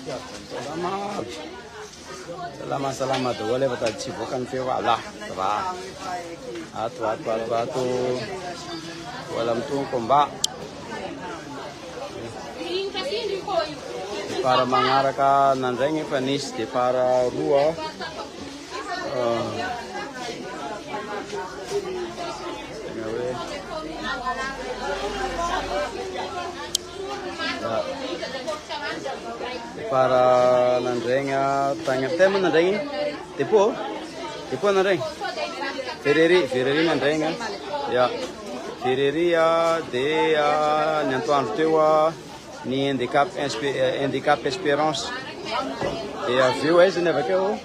Selamat. Selamat boleh betul cipukan fewala. Atu. Walam tu komba. Para mangaraka nanrengi panis di para rua. Para nanrenga tanya teman nanrengi tipu nanreng Ferreri nanrenga ya Ferreri ya de nyantuan tewa ni handicap Espérance e aveu izy ny avakeo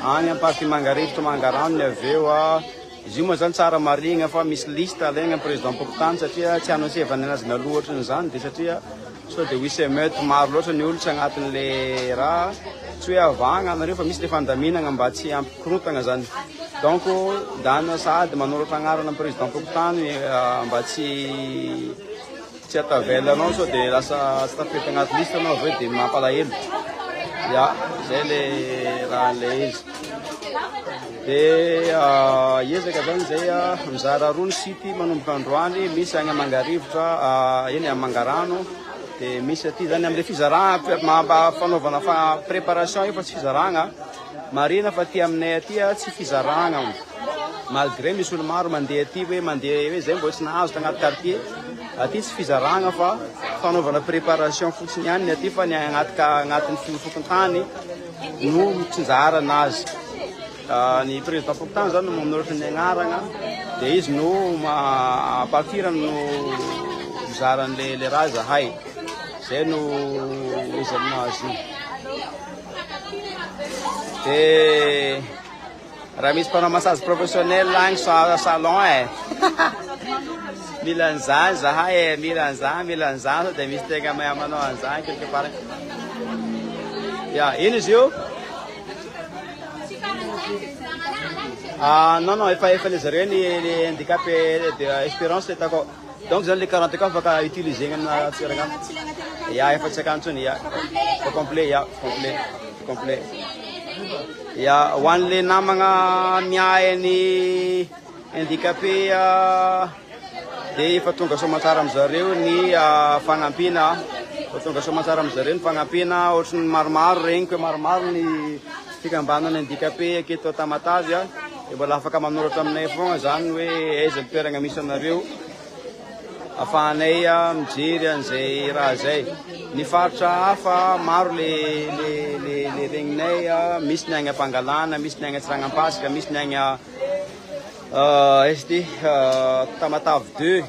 any am-party Mangarivo to Mangarano ny aveo izy io moa zany tsara marigna fa misy lista alaigna président Pokotany satria tsy anonsevany anazy naloatra zany de satria so de wisy meute maro loatra ny olo tsy agnatin'le raha tsy hoe avagna anareo fa misy le fandaminana mba tsy ampikorontagna zany donc dana sady manoratra agnarana président Pokotany mba tsy atavela anao so de lasa stafety agnaty lista anao aveo de mampalahelo ya zay le raha le izy de iezaka zany zay mizara roa ny sity manomboka androany misy agny Mangarivotra eny Mangarano de misy aty zany amle fizaragna mamba fanaovana fa préparation io fa tsy fizaragna marina fa aty aminay aty tsy fizaragna malgré misy olo maro mandeha aty hoe mandeha hoe zay mbo tsy nahazo tagnaty quartier aty tsy fizaragna fa fanaovana préparation fotsiny ihany aty fa ny agnatin'ny fokotany no mitsinjara anazy ny président Pokotany zany no manoratra ny agnarana de izy no partir no mizaran'le raha zahay zay no izy aminazy de raha misy mpanao massage professionnel agny salon mila an'izany zahay mila an'izany de misy tegna mahay manao an'izany quelque part ya ino izy io non efa le zareo le handicap de Espérance hitako donc zany le 40 cas afaka utiliser amina tsiragna ya efa tsy akantsony ya complet ya ho an'le namagna miahy ny handicapé de efa tonga somatsara amizareo ny fagnampina tonga somatsara amizareo ny fagnampina ohatrany maromaro regny ko maromaro ny fikambanana handicapé aketo Tamatavy de mbola afaka manoratra aminay fogna zany hoe aiza ny toerana misy anareo afahanay mijery an'izay raha zay ny faritra hafa maro le regninay misy ny agny Pangalana misy ny agny Tsiranampasika misy ny agny Tamatavy 2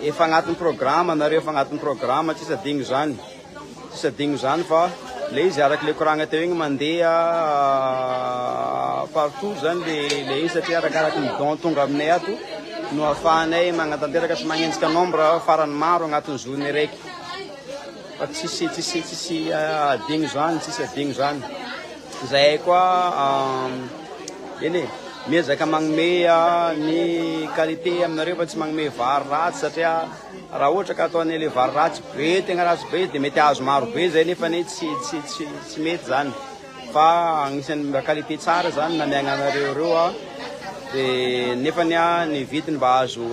efa agnatin'ny programme anareo efa agnatin'ny programme tsy adigno zany fa le izy araky le koragna teo igny mandeha partout zany le izy satria arakaraky ny don tonga aminay ato no afahanay magnatanteraka sy magnenjika nombre farany maro agnatin'ny journée raiky fa tsisy adigno zany zay koa eny miezaka magnome ny qualité aminareo fa tsy magnome vary ratsy satria raha ohatra ka ataonay le vary ratsy be tegna ratsy be de mety azo maro be zay nefa ne tsy mety zany fa agnisan'ny qualité tsara zany namiagna anareo reo de nefa ny vidiny mba azo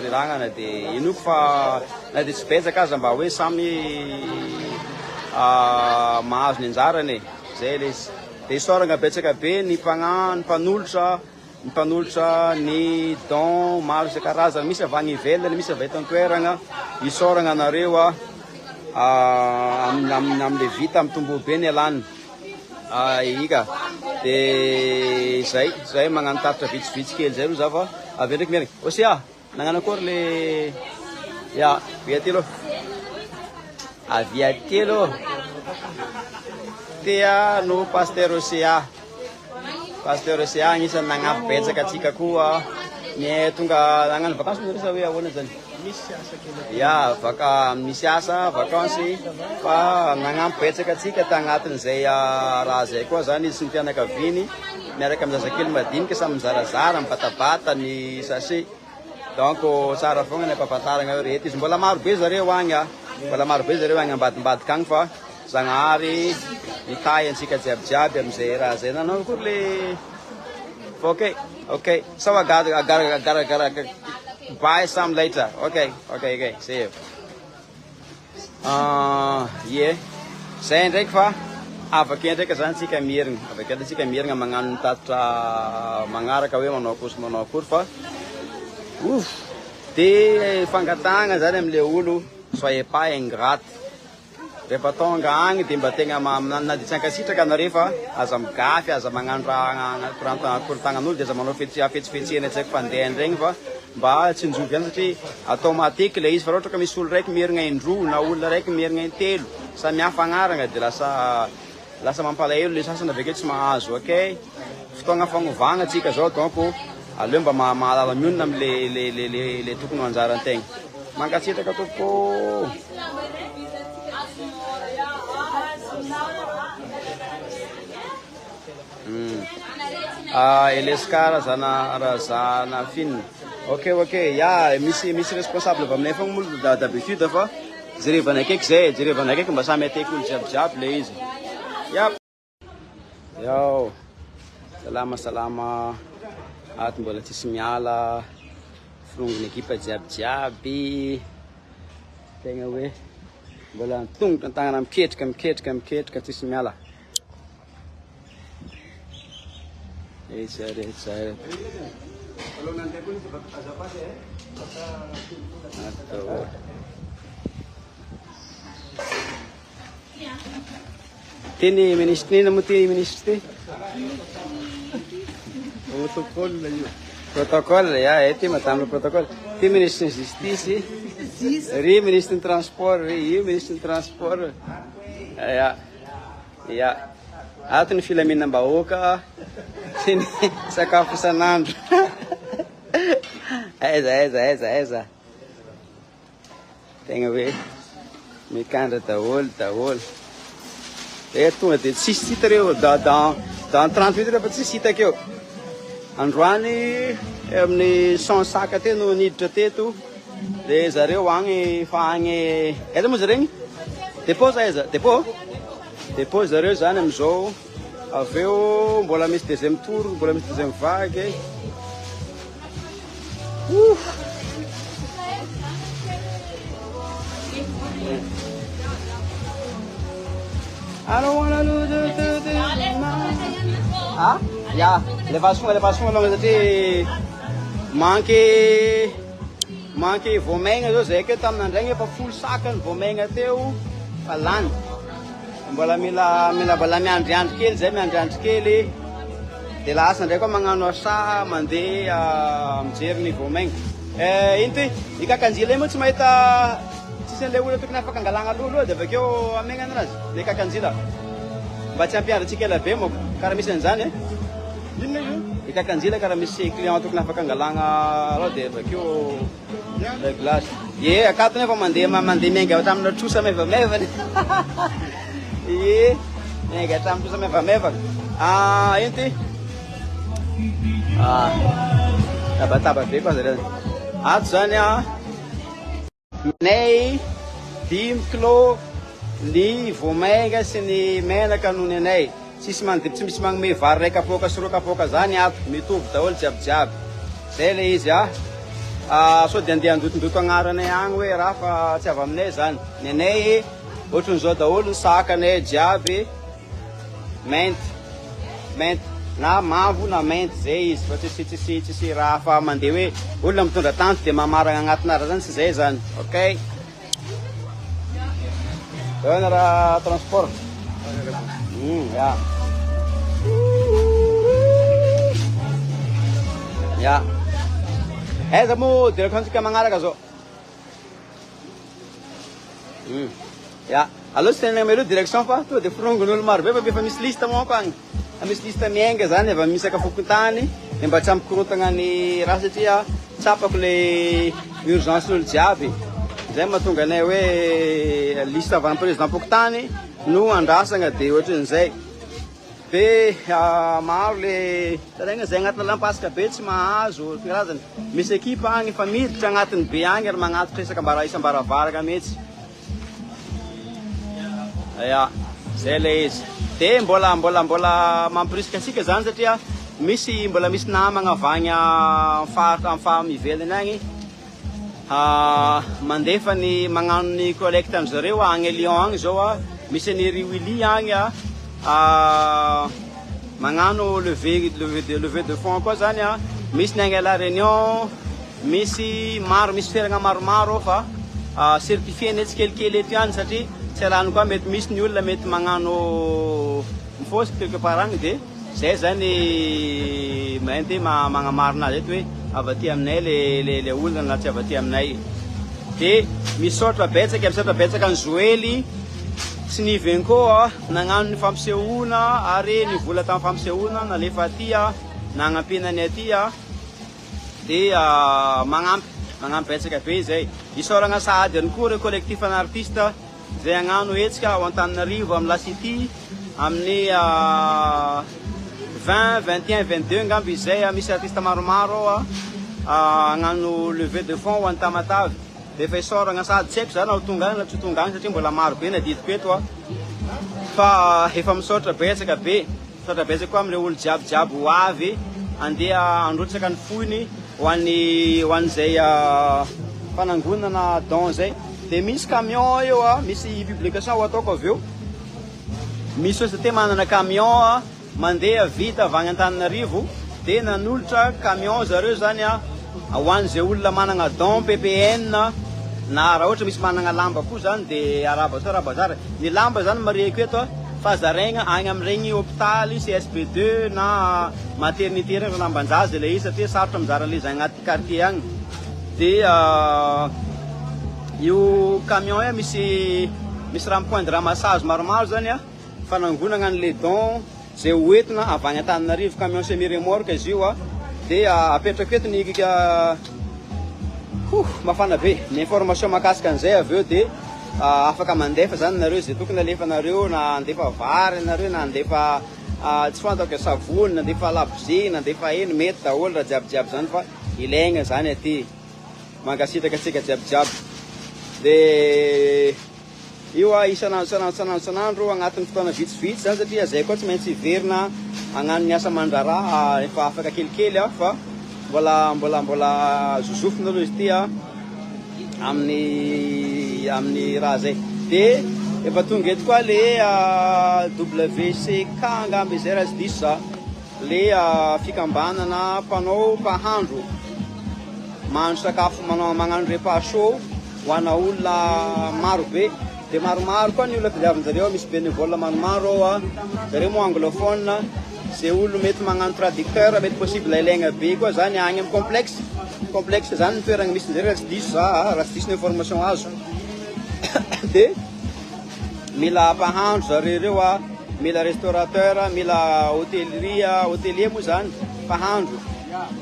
riragnana de inoko fa na de tsy betsaka aza mba hoe samy mahazo ny anjarany zay le izy de isoragna betsaka be ny mpanolotra ny don maro isan-karazany misy avy agny ivelany misy avy eto an-toerana isoragna anareo amle vita amin'ny tombobe ny alany ika de zay magnano tapitra vitsivitsy kely zay ro za fa avy ndraiky miarigny Osia nagnano akory le ya avy aty aloha tia no pasteur Osia agnisan'ny nagnampy betsaka atsika koa ny tonga nagnano vakansy resa hoe ahoana zany ya misy asa vakansy fa nagnampy betsaka atsika tagnatin'izay raha zay koa zany izy sy ny fianakaviny miaraka amin'ny zazakely madinika samy mizarazara mibatabata ny sachet donc tsara fogna ny ampahafantaragna hoe rehetra izy mbola maro be zareo agny ambadimbadika agny fa Zagnahary mitay antsika jiabijiaby amizay raha zay nanao kory le okay sao agara buy some later okay see you yeah zay ndraiky fa avake ndraiky zany tsika mierigna avake tsika mierigna magnano mitatra magnaraka hoe manao akory fa de fangatagna zany amle olo soyez pas ingrate rehefa tonga agny de mba tegna naditsankasitraka anareo fa aza migafy aza magnano raha korontagnan'olo de aza manao fetsifetsihana tsaiko fandeha regny fa mba tsy njovy any satria automatique le izy fa raha ohatra ka misy olo raiky mierigna indroa na olona raiky mierigna intelo samihafa agnarana de lasa mampalahelo le sasany avekeo tsy mahazo okay fotoagna fagnovagna atsika zao donc aleo mba mahalala mionona amle tokony ho anjarantegna mangatsitraka tompoko Eleskara zana film okay ya misy responsable avy aminay fogna molo d'habitude fa jerevana akaiky zay jerevana akaiky mba samy ateky olo jiabijiaby le izy yap yo salama ato mbola tsisy miala firongony ekipa jiabijiaby tegna hoe mbola tongotra an-tagnana miketrika tsisy miala Rehetra. Teny ministre nina mo ty ministre ty? Protocole, ya, ety matambla protocole. Ty ministre de justice, ry ministre de transport, ry ministre de transport. Ya. Ato ny filaminam-bahoaka sy ny sakafo isan'andro. Aiza. Tegna hoe mikandra daholo. Tonga de tsisy hita reo dans 30 minutes rehefa tsisy hita akeo. Androany amin'ny 100 sac te no niditra teto. De zareo agny fa agny aiza moa zaregny? Dépôt aiza? Dépôt zareo zany amizao aveo mbola misy deuxième tour, mbola misy deuxième vague. I don't wanna lose yeah, levason alongany satria manky voamaigna zao zay ke tamin'andraigny efa folo sakany voamaigna teo fa lany. Mbola mila miandriandry kely zay miandriandry kely de lasa ndray koa magnano asa mandeha mijery ny voamaigna. Ino ty ikakanjila moa tsy mahita tsisy an'le olo tokony afaka angalagna lolo de avekeo amegna anazy le kakanjila mba tsy ampiandratsika ela be moko karaha misy an'izany ikakanjila karaha misy client tokony afaka angalagna aloha de avekeo glace ye akato nefa mandeha miainga hatramin'ny trosa mevamevany ye miainga hatramin'ny trosa mevamevana ino ty tabataba be koa zareo ato zany minay 5 kilo ny voamaigna sy ny menaka nohony anay tsy misy magnome vary ray kapoka sy roa kapoka zany ato mitovy daholo jiabijiaby zay le izy so de andeha andotondoto agnaranay agny hoe raha fa tsy avy aminay zany ny anay ohatran'izao daholo ny sakanay jiaby mainty na mavo na mainty zay izy fa tsisy raha fa mandeha hoe olona mitondra tanty de mamaragna agnatina raha zany tsy zay zany okay ena raha transport ya aiza mo direction tsika magnaraka zao ya aloha tsy tenenagna meloha direction fa to de firongon'olo maro be fa efa misy liste manko agny misy liste miainga zany efa misaka fokon-tany de mba tsy ampikorontagna ny raha satria tsapako le urgence n'olo jiaby zay mahatonga anay hoe liste avy président pokotany no andrasagna de ohatran'izay be maro le taregna zay agnatina lampasika be tsy mahazo karazany misy ekipa agny efa miditra agnatiny be agny ary magnatitra isam-baravaraka mihitsy ya zay le izy de mbola mampirisika asika zany satria mbola misy namagna avagny fa mivelany agny mandefa ny magnano ny collecte am'zareo agny Lyon agny zao misy ny Riwili agny magnano levée de fonds koa zany misy ny agny La Réunion misy toeragna maromaro fa certifié ny tsikelikely eto ihany satria tsy alany koa mety misy ny olona mety magnano mifosy quelque part agny de zay zany mainty magnamarina azy eto hoe avy aty aminay le olona na tsy avy aty aminay de misaotra betsaka ny Joely sy ny Venko nagnano ny fampisehoana ary ny vola tamin'ny fampisehoana nalefa aty nagnampiana ny aty de magnampy betsaka be zay isaoragna sahady any koa re collectif an artiste zay agnano etsika ao Antananarivo amin'ny La City amin'ny 20, 21, 22 ngamby izay misy artiste maromaro agnano levée de fonds ho an'ny Tamatavy de efa isaoragna sahady tsy haiko zany ao tonga agny na tsy tonga agny satria mbola maro be nadidiko eto fa efa misaotra betsaka koa am'ireo olo jiaby ho avy andeha androtsaka ny foiny ho an'izay fanangonana don zay de misy camion eo misy publication ho ataoko avy eo misy société manana camion mandeha vita avy agny Antananarivo de nanolotra camion zareo zany ho an'izay olona managna don PPN na raha ohatra misy managna lamba koa zany de arabazara ny lamba zany marieko eto fa zaraigna agny amin'iregny hôpitaly CSP2 na maternité regny lambanjazy le izy satria sarotra mizara le izy agnaty quartier agny de io camion misy rond-point de ramassage maromaro zany fanangonana an'le don zay hoentina avy agny Antananarivo camion semi remorque izy io de apetraka eto ny mafana be ny information mahakasika an'izay avy eo de afaka mandefa zany nareo zay tokony alefanareo na andefa vary nareo na andefa tsy fantako savony na andefa labozia na andefa eno mety daholo raha jiabijiaby zany fa ilaigna zany aty mankasitraka atsika jiabijiaby de io isanandro agnatin'ny fotoana vitsivitsy zany satria zay koa tsy maintsy iverina agnano ny asa mandraraha efa afaka kelikely fa mbola zozofina aloha izy ty amin'ny raha zay de efa tonga eto koa le WCK ngamby zay raha tsy diso le fikambanana mpanao mpahandro mahandro sakafo magnano repas chaud ho ana olona maro be de maromaro koa ny olona filiavinjareo misy bénévole maromaro zareo mo anglophone zay olo mety magnano traducteur mety possible ilaigna be koa zany agny amin'ny complexe zany ny toeragna misy zay raha tsy diso ny information azo de mila mpahandro zareo mila restaurateur mila hôtelier moa zany mpahandro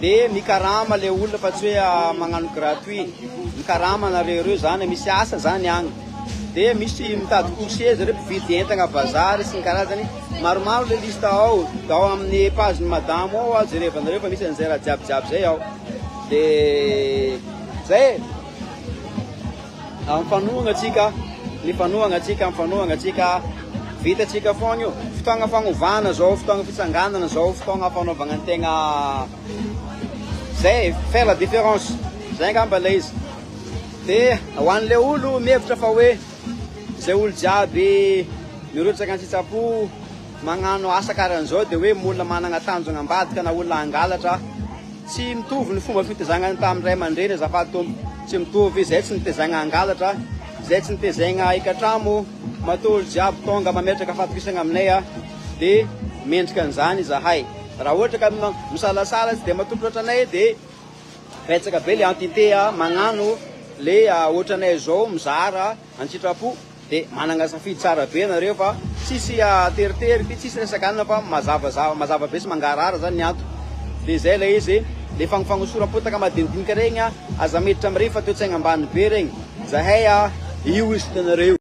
de mikarama le olona fa tsy hoe magnano gratuit mikarama nareo zany misy asa zany agny de misy mitady coucher zareo mpividy entagna bazary sy ny karazany maromaro le liste ao amin'ny page ny madame ao jerevanareo fa misy an'izay raha jiabijiaby zay ao de zay mifanohagna atsika vita atsika fogna io fotoagna fagnovana zao fotoagna fitsanganana zao fotoagna fanaovagna antegna zay faire la différence zay ngamba le izy de ho an'le olo mihevitra fa hoe zay olo jiaby mirotsaka an-tsitsapo magnano asa karan'izao de hoe olona managna tanjona ambadika na olona angalatra tsy mitovy ny fomba fitezagna tamin'ny ray aman-dreny azafady tompo tsy mitovy zay tsy nitezagna angalatra zay tsy nitezagna ikatramo matolo jiaby tonga mametraka fatokisagna aminay de mendrika an'izany zahay raha ohatra ka misalasalatsy de matompo ohatranay de betsaka be le entité magnano le ohatranay zao mizara an-tsitrapo de managna safidy tsara be nareo fa tsisy teritery ty tsisy resakanina fa mazava be sy mangarara zany ny anto de zay le izy le fagnosoram-potaka madinidinika regny aza miditra amire fa toe-tsaigna ambany be regny zahay io izy tanareo